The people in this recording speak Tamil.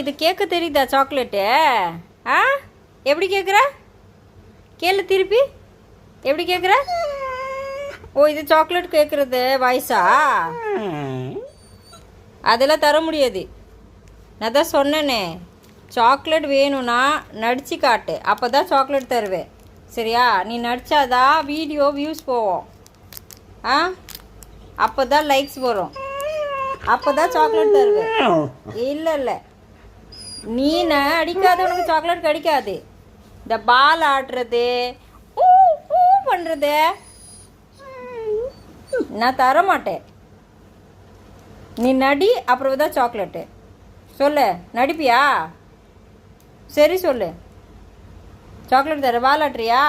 இது கேட்க தெரியுதா சாக்லேட்டு? ஆ, எப்படி கேட்குற? கேளு திருப்பி. எப்படி கேட்குற? ஓ, இது சாக்லேட் கேட்குறது வாய்ஸா? அதெல்லாம் தர முடியாது. நான் தான் சொன்னேனே, சாக்லேட் வேணும்னா நடிச்சு காட்டு, அப்போ தான் சாக்லேட் தருவேன். சரியா? நீ நடிச்சாதான் வீடியோ வியூஸ் போவோம். ஆ, அப்போ தான் லைக்ஸ் வரும், அப்போ தான் சாக்லேட் தருவேன். இல்லை இல்லை, நீ அடிக்காத, உனக்கு சாக்லேட் கிடைக்காது. இந்த பால் ஆடுறது, ஊ ஊ பண்ணுறது நான் தர மாட்டேன். நீ நடி, அப்புறம் தான் சாக்லேட்டு. சொல்லு, நடிப்பியா? சரி சொல்லு, சாக்லேட் தர. பால் ஆட்டுறியா?